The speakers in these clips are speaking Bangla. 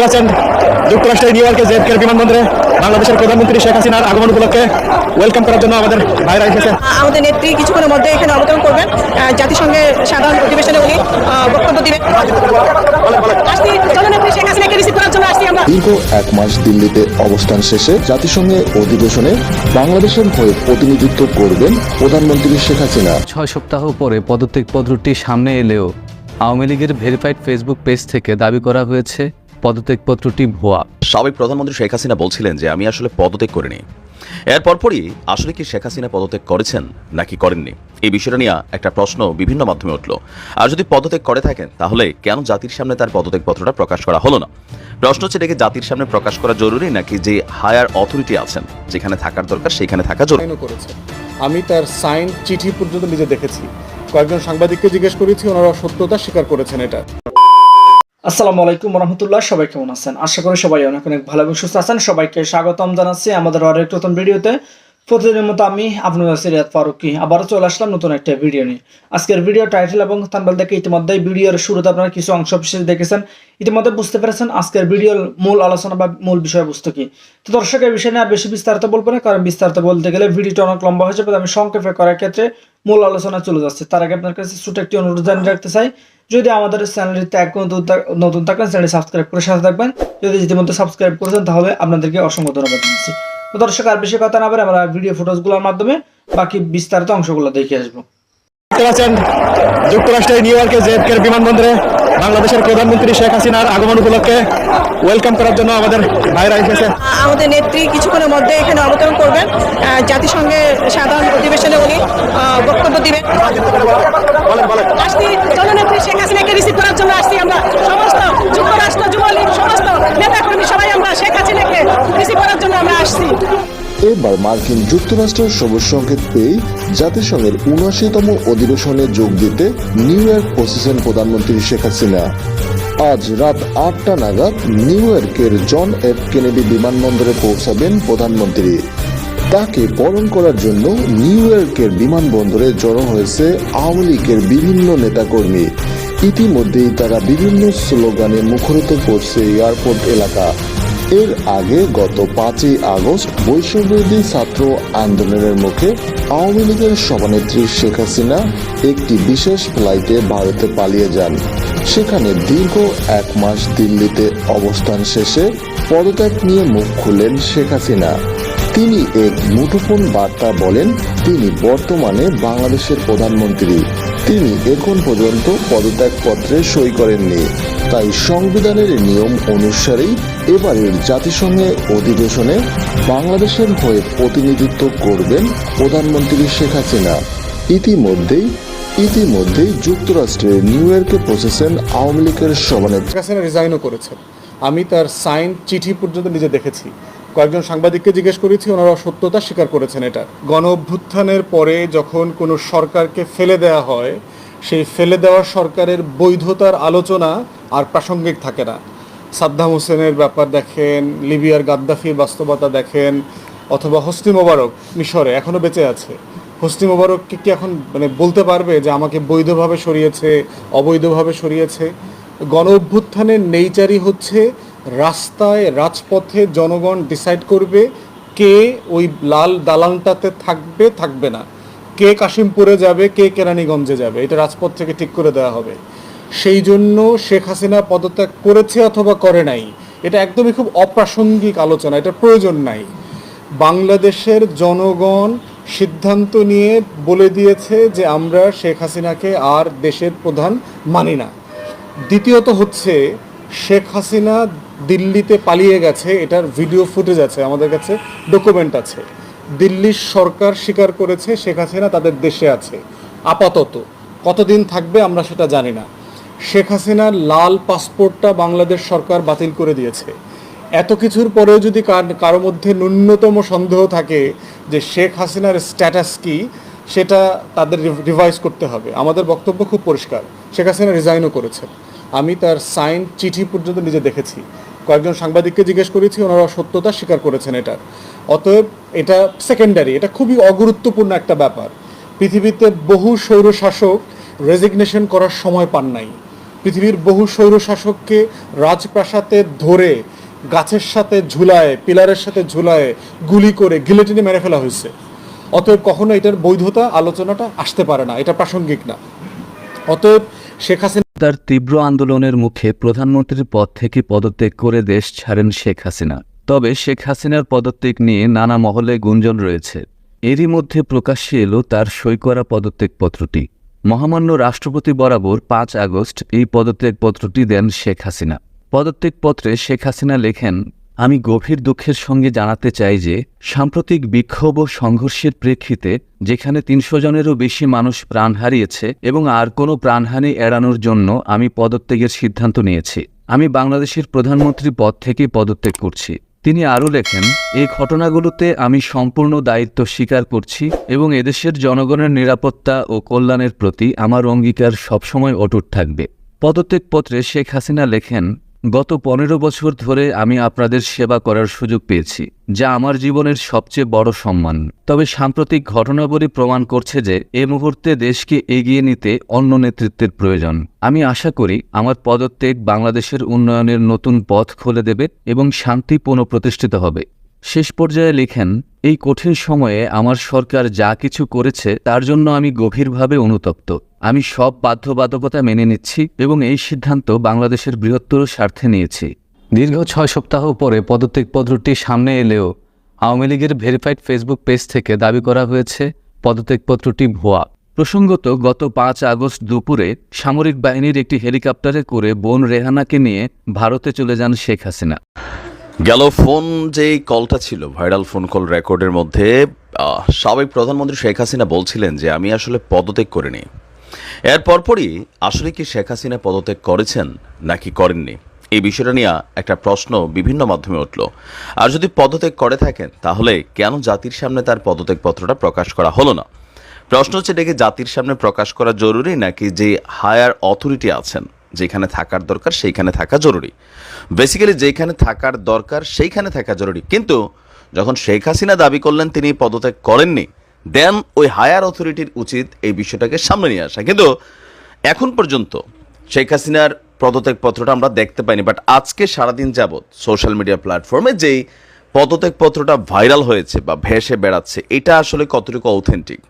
পাচ্ছেন যুক্তরাষ্ট্রের নিউ ইয়র্কে জেএফকে বিমানবন্দরে বাংলাদেশের প্রধানমন্ত্রী শেখ হাসিনার আগমন উপলক্ষে ওয়েলকাম করার জন্য আমাদের ভাইরা এসেছে। আমাদের নেত্রী কিছুক্ষণের মধ্যে এখানে অবতরণ করবেন। জাতিসংঘের সাধারণ অধিবেশনে উনি বক্তব্য দিবেন। শেখ হাসিনাকে রিসিভ করার জন্য আসছি আমরা। দীর্ঘ এক মাস দিল্লিতে অবস্থান শেষে জাতিসংঘের অধিবেশনে বাংলাদেশের হয়ে প্রতিনিধিত্ব করবেন প্রধানমন্ত্রী শেখ হাসিনা। 6 সপ্তাহ পরে পদত্যাগপত্রটি সামনে এলেও আওয়ামী লীগের ভেরিফাইড ফেসবুক পেজ থেকে দাবি করা হয়েছে পদত্যাগপত্রটি ভুয়া। সাবেক প্রধানমন্ত্রী শেখ হাসিনা বলছিলেন যে আমি আসলে পদত্যাগ করিনি। এর পরপরই আসলে কি শেখ হাসিনা পদত্যাগ করেছেন নাকি করেননি, এই বিষয়টা নিয়ে একটা প্রশ্ন বিভিন্ন মাধ্যমে উঠল। আর যদি পদত্যাগ করে থাকেন তাহলে কেন জাতির সামনে তার পদত্যাগপত্রটা প্রকাশ করা হলো না? প্রশ্ন হচ্ছে, এটাকে জাতির সামনে প্রকাশ করা জরুরি নাকি যে হায়ার অথরিটি আছেন যেখানে থাকার দরকার সেখানে থাকা জরুরি? আমি তার সাইন চিঠি পর্যন্ত নিজে দেখেছি। কয়েকজন সাংবাদিককে জিজ্ঞেস করেছি, ওনারা সত্যতা স্বীকার করেছেন এটা। আসসালামু আলাইকুম রহমতুল্লাহ, সবাই কেমন আছেন? আশা করি সবাই অনেক অনেক ভালো এবং সুস্থ আছেন। সবাইকে স্বাগতম জানাচ্ছি আমাদের আরেক নতুন ভিডিওতে। প্রতিদিনের মতো আমি আপনাদের সিরাত ফারুকি আবারও চলে আসলাম নতুন একটা ভিডিও নিয়ে। আজকের ভিডিও টাইটেল এবং থাম্বনেল দেখে ইতিমধ্যেই ভিডিওর শুরুতে আপনারা কিছু অংশ বিশেষ দেখেছেন, ইতিমধ্যে বুঝতে পেরেছেন আজকের ভিডিওর মূল আলোচনা বা মূল বিষয়বস্তু কি। তো দর্শক, এই বিষয় নিয়ে আর বেশি বিস্তারিত বলবো না, কারণ বিস্তারিত বলতে গেলে ভিডিওটা অনেক লম্বা হয়ে যাবে। আমি সংক্ষেপে করার ক্ষেত্রে মূল আলোচনা চলে যাচ্ছে। তার আগে আপনার কাছে ছোট একটি অনুরোধ জানিয়ে রাখতে চাই, যদি আমাদের চ্যানেলটিতে নতুন থাকেন চ্যানেলটি সাবস্ক্রাইব করে সাথে থাকবেন। যদি ইতিমধ্যে সাবস্ক্রাইব করেছেন তাহলে আপনাদেরকে অসংখ্য ধন্যবাদ জানাচ্ছি। তো দর্শক, আর বেশি কথা না বলে আমরা ভিডিও ফুটেজগুলোর মাধ্যমে বাকি বিস্তারিত অংশগুলো দেখে আসবো। দেখতে পাচ্ছেন যুক্তরাষ্ট্রের নিউ ইয়র্কে জেএফকে বিমানবন্দরে বাংলাদেশের প্রধানমন্ত্রী শেখ হাসিনার আগমন উপলক্ষে ওয়েলকাম করার জন্য আমাদের ভাইরা এসেছে। আমাদের নেত্রী কিছুক্ষণের মধ্যে এখানে অবতরণ করবেন। জাতিসংঘের সাধারণ অধিবেশনে উনি বক্তব্য দিবেন। জননেত্রী শেখ হাসিনাকে রিসিভ করার জন্য আসছি আমরা। সমস্ত যুক্তরাষ্ট্র যুবলীগ সমস্ত নেতাকর্মী সবাই আমরা শেখ হাসিনাকে রিসিভ করার জন্য আমরা আসছি। এবার মার্কিন যুক্তরাষ্ট্রের সবুজ সংকেত পেয়ে জাতিসংঘের ৭৯তম অধিবেশনে যোগ দিতে নিউ ইয়র্ক পৌঁছেছেন প্রধানমন্ত্রী শেখ হাসিনা। আজ রাত ৮টা নাগাদ নিউ ইয়র্কের জন এফ কেনেডি বিমানবন্দরে পৌঁছাবেন প্রধানমন্ত্রী। তাকে বরণ করার জন্য নিউ ইয়র্কের বিমানবন্দরে জড়ো হয়েছে আওয়ামী লীগের বিভিন্ন নেতাকর্মী। ইতিমধ্যেই তারা বিভিন্ন স্লোগানে মুখরিত করছে এয়ারপোর্ট এলাকা। এর আগে গত ৫ই আগস্ট বৈষম্যবিরোধী ছাত্র আন্দোলনের মুখে আওয়ামী লীগের সভানেত্রী শেখ হাসিনা একটি বিশেষ ফ্লাইটে ভারতে পালিয়ে যান। সেখানে দীর্ঘ এক মাস দিল্লিতে অবস্থান শেষে পদত্যাগ নিয়ে মুখ খুললেন শেখ হাসিনা। তিনি এক মুঠোফোন বার্তা বলেন, তিনি বর্তমানে বাংলাদেশের প্রধানমন্ত্রী। তিনি এখন পর্যন্ত পদত্যাগপত্রে সই করেননি, তাই সংবিধানের নিয়ম অনুসারেই এবারের জাতিসংঘের অধিবেশনে বাংলাদেশের হয়ে প্রতিনিধিত্ব করবেন প্রধানমন্ত্রী শেখ হাসিনা। ইতিমধ্যেই যুক্তরাষ্ট্রের নিউ ইয়র্কে পৌঁছেছেন আওয়ামী লীগের সভানেত্রী। শেখ হাসিনা রিজাইনও করেছেন। আমি তার সাইন চিঠি পর্যন্ত নিজে দেখেছি। কয়েকজন সাংবাদিককে জিজ্ঞেস করেছি, ওনারা সত্যতা স্বীকার করেছেন এটা। গণ অভ্যুত্থানের পরে যখন কোনো সরকারকে ফেলে দেওয়া হয়, সেই ফেলে দেওয়া সরকারের বৈধতার আলোচনা আর প্রাসঙ্গিক থাকে না। সাদ্দাম হোসেনের ব্যাপার দেখেন, লিবিয়ার গাদ্দাফির বাস্তবতা দেখেন, অথবা হোসনি মোবারক মিশরে এখনও বেঁচে আছে। হোসনি মোবারককে কি এখন বলতে পারবে যে আমাকে বৈধভাবে সরিয়েছে, অবৈধভাবে সরিয়েছে? গণ অভ্যুত্থানের নেইচারই হচ্ছে রাস্তায় রাজপথে জনগণ ডিসাইড করবে কে ওই লাল দালানটাতে থাকবে, থাকবে না, কে কাশিমপুরে যাবে, কে কেরানীগঞ্জে যাবে, এটা রাজপথ থেকে ঠিক করে দেওয়া হবে। সেই জন্য শেখ হাসিনা পদত্যাগ করেছে অথবা করে নাই, এটা একদমই খুব অপ্রাসঙ্গিক আলোচনা, এটা প্রয়োজন নাই। বাংলাদেশের জনগণ সিদ্ধান্ত নিয়ে বলে দিয়েছে যে আমরা শেখ হাসিনাকে আর দেশের প্রধান মানি না। দ্বিতীয়ত হচ্ছে, শেখ হাসিনা দিল্লিতে পালিয়ে গেছে, এটার ভিডিও ফুটেজ আছে, আমাদের কাছে ডকুমেন্ট আছে। দিল্লির সরকার স্বীকার করেছে শেখ হাসিনা তাদের দেশে আছে আপাতত। কতদিন থাকবে আমরা সেটা জানি না। শেখ হাসিনার লাল পাসপোর্টটা বাংলাদেশ সরকার বাতিল করে দিয়েছে। এত কিছুর পরেও যদি কারো মধ্যে ন্যূনতম সন্দেহ থাকে যে শেখ হাসিনার স্ট্যাটাস কি, সেটা তাদের রিভাইজ করতে হবে। আমাদের বক্তব্য খুব পরিষ্কার, শেখ হাসিনা রিজাইনও করেছেন। আমি তার সাইন চিঠি পর্যন্ত নিজে দেখেছি। কয়েকজন সাংবাদিককে জিজ্ঞেস করেছি, ওনারা সত্যতা স্বীকার করেছেন এটা। অতএব এটা সেকেন্ডারি, এটা খুবই অগুরুত্বপূর্ণ একটা ব্যাপার। পৃথিবীতে বহু স্বৈরশাসক রেজিগনেশন করার সময় পান নাই। পৃথিবীর বহু স্বৈরশাসককে রাজপ্রাসাদে ধরে গাছের সাথে ঝুলায়, পিলারের সাথে ঝুলায়, গুলি করে গিলেটিনে মেরে ফেলা হয়েছে। অতএব কখনো এটার বৈধতা আলোচনাটা আসতে পারে না, এটা প্রাসঙ্গিক না। অতএব শেখ হাসিনা তার তীব্র আন্দোলনের মুখে প্রধানমন্ত্রীর পদ থেকে পদত্যাগ করে দেশ ছাড়েন শেখ হাসিনা। তবে শেখ হাসিনার পদত্যাগ নিয়ে নানা মহলে গুঞ্জন রয়েছে। এরই মধ্যে প্রকাশ্যে এলো তার সই করা পদত্যাগপত্রটি। মহামান্য রাষ্ট্রপতি বরাবর ৫ আগস্ট এই পদত্যাগপত্রটি দেন শেখ হাসিনা। পদত্যাগপত্রে শেখ হাসিনা লেখেন, আমি গভীর দুঃখের সঙ্গে জানাতে চাই যে সাম্প্রতিক বিক্ষোভ ও সংঘর্ষের প্রেক্ষিতে যেখানে ৩০০ জনেরও বেশি মানুষ প্রাণ হারিয়েছে এবং আর কোনো প্রাণহানি এড়ানোর জন্য আমি পদত্যাগের সিদ্ধান্ত নিয়েছি। আমি বাংলাদেশের প্রধানমন্ত্রী পদ থেকে পদত্যাগ করছি। তিনি আরও লেখেন, এই ঘটনাগুলোতে আমি সম্পূর্ণ দায়িত্ব স্বীকার করছি এবং এদেশের জনগণের নিরাপত্তা ও কল্যাণের প্রতি আমার অঙ্গীকার সবসময় অটুট থাকবে। পদত্যাগপত্রে শেখ হাসিনা লেখেন, গত ১৫ বছর ধরে আমি আপনাদের সেবা করার সুযোগ পেয়েছি, যা আমার জীবনের সবচেয়ে বড় সম্মান। তবে সাম্প্রতিক ঘটনাবলী প্রমাণ করছে যে এ মুহূর্তে দেশকে এগিয়ে নিতে অন্য নেতৃত্বের প্রয়োজন। আমি আশা করি আমার পদত্যাগ বাংলাদেশের উন্নয়নের নতুন পথ খুলে দেবে এবং শান্তি পুনঃপ্রতিষ্ঠিত হবে। শেষ পর্যায়ে লিখেন, এই কঠিন সময়ে আমার সরকার যা কিছু করেছে তার জন্য আমি গভীরভাবে অনুতপ্ত। আমি সব বাধ্যবাধকতা মেনে নিচ্ছি এবং এই সিদ্ধান্ত বাংলাদেশের বৃহত্তর স্বার্থে নিয়েছি। দীর্ঘ ৬ সপ্তাহ পরে পদত্যাগপত্রটি সামনে এলেও আওয়ামী লীগের ভেরিফাইড ফেসবুক পেজ থেকে দাবি করা হয়েছে পদত্যাগপত্রটি ভুয়া। প্রসঙ্গত, গত ৫ আগস্ট দুপুরে সামরিক বাহিনীর একটি হেলিকপ্টারে করে বোন রেহানাকে নিয়ে ভারতে চলে যান শেখ হাসিনা। গেল ফোন যেই কলটা ছিল, ভাইরাল ফোন কল রেকর্ডের মধ্যে সাবেক প্রধানমন্ত্রী শেখ হাসিনা বলছিলেন যে আমি আসলে পদত্যাগ করিনি। এর পরপরই আসলে কি শেখ হাসিনা পদত্যাগ করেছেন নাকি করেননি, এই বিষয়টা নিয়ে একটা প্রশ্ন বিভিন্ন মাধ্যমে উঠল। আর যদি পদত্যাগ করে থাকেন তাহলে কেন জাতির সামনে তার পদত্যাগপত্রটা প্রকাশ করা হলো না? প্রশ্ন হচ্ছে, এটাকে জাতির সামনে প্রকাশ করা জরুরি নাকি যে হায়ার অথরিটি আছেন যেখানে থাকার দরকার সেইখানে থাকা জরুরি? বেসিক্যালি যেখানে থাকার দরকার সেইখানে থাকা জরুরি, কিন্তু যখন শেখ হাসিনা দাবি করলেন তিনি পদত্যাগ করেননি, দেন ওই হায়ার অথরিটির উচিত এই বিষয়টাকে সামনে নিয়ে আসা। কিন্তু এখন পর্যন্ত শেখ হাসিনার পদত্যাগপত্রটা আমরা দেখতে পাইনি। বাট আজকে সারাদিন যাবৎ সোশ্যাল মিডিয়া প্ল্যাটফর্মে যেই পদত্যাগপত্রটা ভাইরাল হয়েছে বা ভেসে বেড়াচ্ছে, এটা আসলে কতটুকু অথেন্টিক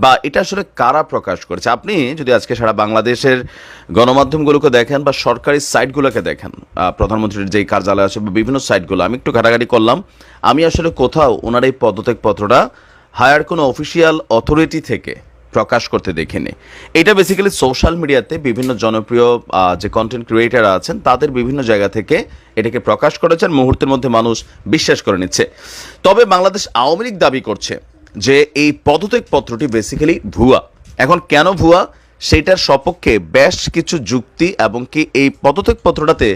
বা এটা আসলে কারা প্রকাশ করেছে? আপনি যদি আজকে সারা বাংলাদেশের গণমাধ্যমগুলোকে দেখেন বা সরকারি সাইটগুলোকে দেখেন, প্রধানমন্ত্রীর যেই কার্যালয় আছে বা বিভিন্ন সাইটগুলো, আমি একটু ঘাটাঘাটি করলাম, আমি আসলে কোথাও ওনার এই পদত্যাগপত্রটা হায়ার কোনো অফিসিয়াল অথরিটি থেকে প্রকাশ করতে দেখিনি। এটা বেসিক্যালি সোশ্যাল মিডিয়াতে বিভিন্ন জনপ্রিয় যে কন্টেন্ট ক্রিয়েটার আছেন তাদের বিভিন্ন জায়গা থেকে এটাকে প্রকাশ করেছেন, মুহূর্তের মধ্যে মানুষ বিশ্বাস করে নিচ্ছে। তবে বাংলাদেশ আওয়ামী লীগ দাবি করছে যে এই পদত্যাগপত্রটি বেসিক্যালি ভুয়া। এখন কেন ভুয়া সেটার সপক্ষে বেশ কিছু যুক্তি এবং কি এই পদত্যাগপত্রটাতে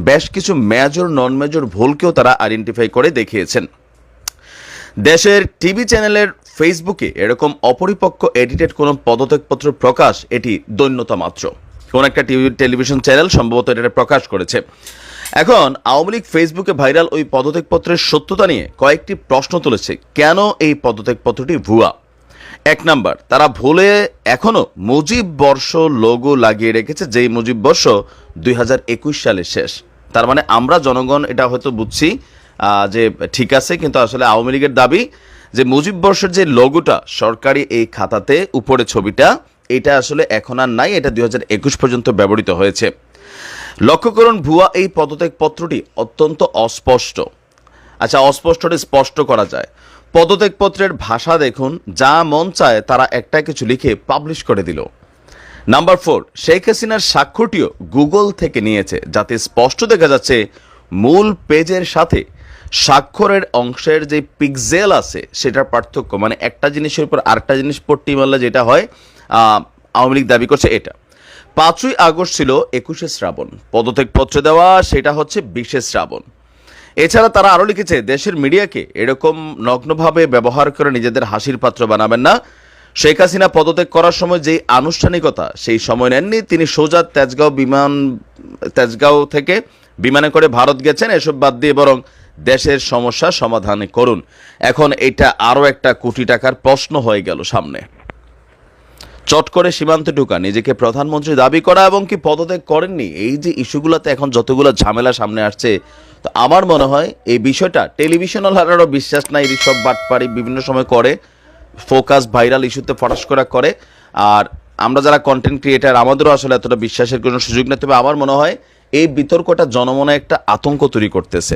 বেশ কিছু মেজর নন মেজর ভুলকেও তারা আইডেন্টিফাই করে দেখিয়েছেন। দেশের টিভি চ্যানেলের ফেসবুকে এরকম অপরিপক্ক এডিটেড কোনো পদত্যাগপত্র প্রকাশ এটি দৈন্যতা মাত্র। কোন একটা টেলিভিশন চ্যানেল সম্ভবত এটা প্রকাশ করেছে। এখন আওয়ামী লীগ ফেসবুকে ভাইরাল ওই পদত্যাগপত্রের সত্যতা নিয়ে কয়েকটি প্রশ্ন তুলেছে। কেন এই পদত্যাগপত্রটি ভুয়া? ১ নাম্বার, তারা ভুলে এখনো মুজিব বর্ষ লোগো লাগিয়ে রেখেছে, যেই মুজিব বর্ষ ২০২১ সালে শেষ। তার মানে আমরা জনগণ এটা হয়তো বুঝছি যে ঠিক আছে, কিন্তু আসলে আওয়ামী লীগের দাবি যে মুজিব বর্ষের যে লোগোটা সরকারি এই খাতাতে উপরে ছবিটা, এটা আসলে এখন আর নাই, এটা ২০২১ পর্যন্ত ব্যবহৃত হয়েছে। লক্ষ্য করুন, ভুয়া এই পদত্যাগপত্রটি অত্যন্ত অস্পষ্ট। আচ্ছা, অস্পষ্টটা স্পষ্ট করা যায়। পদত্যাগপত্রের ভাষা দেখুন, যা মন চায় তারা একটা কিছু লিখে পাবলিশ করে দিল। নাম্বার 4, শেখ হাসিনার স্বাক্ষরটিও গুগল থেকে নিয়েছে, যাতে স্পষ্ট দেখা যাচ্ছে মূল পেজের সাথে স্বাক্ষরের অংশের যে পিক্সেল আছে সেটার পার্থক্য, মানে একটা জিনিসের উপর আরেকটা জিনিস পট্টি মারলে যেটা হয়, আওয়ামী লীগ দাবি করছে এটা। ৫ই আগস্ট ছিল ২১শে শ্রাবণ, পদত্যাগপত্র দেওয়া সেটা হচ্ছে ২০শে শ্রাবণ। এছাড়া তারা আরও লিখেছে, দেশের মিডিয়াকে এরকম নগ্নভাবে ব্যবহার করে নিজেদের হাসির পাত্র বানাবেন না। শেখ হাসিনা পদত্যাগ করার সময় যেই আনুষ্ঠানিকতা সেই সময় নেননি, তিনি সোজা তেজগাঁও থেকে বিমানে করে ভারত গেছেন। এসব বাদ দিয়ে বরং দেশের সমস্যা সমাধান করুন। এখন এটা আরও একটা কোটি টাকার প্রশ্ন হয়ে গেল সামনে। চট করে সীমান্তে ঢোকা, নিজেকে প্রধানমন্ত্রী দাবি করা এবং কি পদত্যাগ করেননি, এই যে ইস্যুগুলোতে এখন যতগুলো ঝামেলা সামনে আসছে, তো আমার মনে হয় এই বিষয়টা টেলিভিশনালরাও বিশ্বাস নাই, সব বাটপাড়ি বিভিন্ন সময় করে, ফোকাস ভাইরাল ইস্যুতে ফটাস করে। আর আমরা যারা কন্টেন্ট ক্রিয়েটার আমাদেরও আসলে এতটা বিশ্বাসের কোনো সুযোগ নেই। তবে আমার মনে হয় এই বিতর্কটা জনমনে একটা আতঙ্ক তৈরি করতেছে।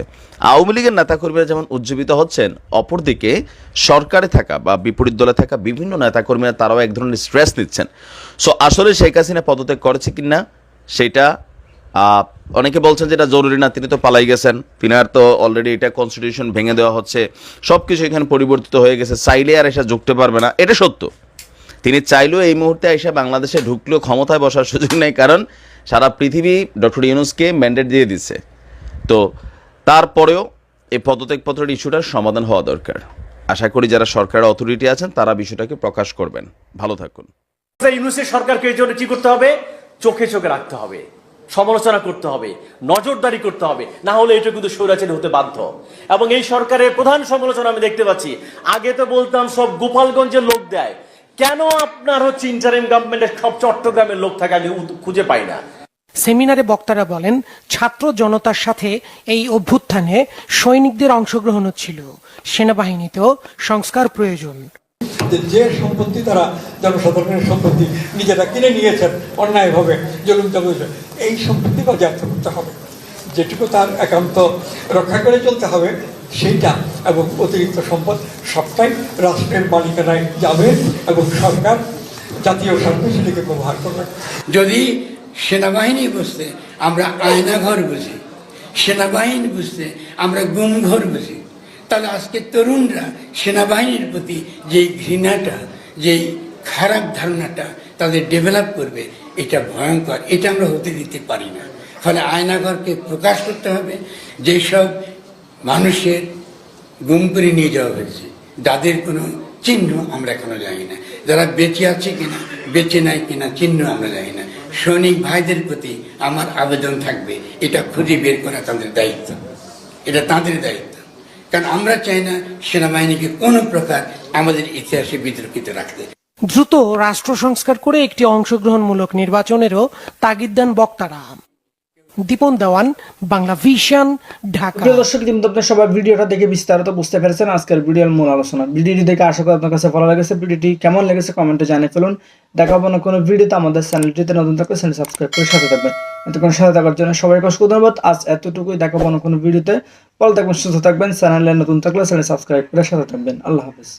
আওয়ামী লীগের নেতাকর্মীরা যেমন উজ্জীবিত হচ্ছেন, অপরদিকে সরকারে থাকা বা বিপরীত দলে থাকা বিভিন্ন নেতাকর্মীরা তারাও এক ধরনের স্ট্রেস নিচ্ছেন। সো আসলে শেখ হাসিনা পদত্যাগ করেছে কিনা সেটা অনেকে বলছেন যে এটা জরুরি না, তিনি তো পালাই গেছেন, তিনি আর তো অলরেডি এটা কনস্টিটিউশন ভেঙে দেওয়া হচ্ছে, সব কিছু এখানে পরিবর্তিত হয়ে গেছে, চাইলে আর এসে ঢুকতে পারবে না। এটা সত্য, তিনি চাইলেও এই মুহূর্তে এসে বাংলাদেশে ঢুকলেও ক্ষমতায় বসার সুযোগ নেই, কারণ সারা পৃথিবী ডক্টর ইউনূসকে ম্যান্ডেট দিয়ে দিচ্ছে। তো তারপরেও এই পদত্যাগপত্রের ইস্যুটার সমাধান হওয়া দরকার। আশা করি যারা সরকারের অথরিটি আছেন তারা বিষয়টাকে প্রকাশ করবেন। ভালো থাকুন। ইউনূসের সরকারকে এই জন্য কি করতে হবে? চোখে চোখে রাখতে হবে, সমালোচনা করতে হবে, নজরদারি করতে হবে, না হলে এটা কিন্তু স্বৈরাচারী হতে বাধ্য। এবং এই সরকারের প্রধান সমালোচনা আমি দেখতে পাচ্ছি, আগে তো বলতাম সব গোপালগঞ্জের লোক দেয়, কেন আপনার হচ্ছে ইন্টারিম গভর্নমেন্টের সব চট্টগ্রামের লোক থাকে আমি খুঁজে পাই না। সেমিনারে বক্তারা বলেন, ছাত্র জনতার সাথে এই অভ্যুত্থানে সৈনিকদের অংশগ্রহণ ছিল, সেনাবাহিনীতেও সংস্কার প্রয়োজন। যে সম্পত্তি তারা জনসাধারণের সম্পত্তি নিজেরা কিনে নিয়েছেন অন্যায়ভাবে, জুলুম জবরদস্তি, এই সম্পত্তি বাজেয়াপ্ত করতে হবে, যেটুকু তার একান্ত রক্ষা করে চলতে হবে সেইটা, এবং অতিরিক্ত সম্পদ সবটাই রাষ্ট্রের মালিকানায় যাবে এবং সরকার জাতীয় স্বার্থে সেটাকে ব্যবহার করবে। যদি সেনাবাহিনী বুঝতে আমরা আয়নাঘর বুঝি, সেনাবাহিনী বুঝতে আমরা গুমঘর বুঝি, তাহলে আজকে তরুণরা সেনাবাহিনীর প্রতি যেই ঘৃণাটা, যেই খারাপ ধারণাটা তাদের ডেভেলপ করবে, এটা ভয়ঙ্কর, এটা আমরা হতে দিতে পারি না। ফলে আয়নাঘরকে প্রকাশ করতে হবে। যেসব মানুষের গুম করে নিয়ে যাওয়া হয়েছে, যাদের কোনো চিহ্ন আমরা এখনো জানি না, যারা বেঁচে আছে কিনা, বেঁচে নাই কিনা চিহ্ন আমরা জানি না, সৈনিক ভাইদের প্রতি আমার আবেদন থাকবে, এটা খুঁজে বের করা তাদের দায়িত্ব, এটা তাদের দায়িত্ব। কারণ আমরা চাই না সেনাবাহিনীকে কোনো প্রকার আমাদের ইতিহাসে বিতর্কিত রাখতে। দ্রুত রাষ্ট্র সংস্কার করে একটি অংশগ্রহণমূলক নির্বাচনেরও তাগিদ দেন বক্তারা। দীপন দেওয়ান, বাংলা ভিশন, ঢাকা। প্রিয় দর্শক, কিন্তু আপনার সবাই ভিডিওটা দেখে বিস্তারিত বুঝতে পেরেছেন আজকের ভিডিওর মূল আলোচনা। ভিডিওটি দেখে আশা করি আপনার কাছে ভালো লেগেছে। ভিডিওটি কেমন লেগেছে কমেন্টে জানিয়ে ফেলুন। দেখা হবে না কোনো ভিডিওতে। আমাদের চ্যানেলটিতে নতুন থাকলে চ্যানেল সাবস্ক্রাইব করে সাথে থাকবেন। এতক্ষণ সাথে থাকার জন্য সবাইকে অসংখ্য ধন্যবাদ। আজ এতটুকুই, দেখা হবে না কোনো ভিডিওতে। ভালো থাকবেন, সুস্থ থাকবেন। চ্যানেলে নতুন থাকলে চ্যানেল সাবস্ক্রাইব করে সাথে থাকবেন। আল্লাহ হাফেজ।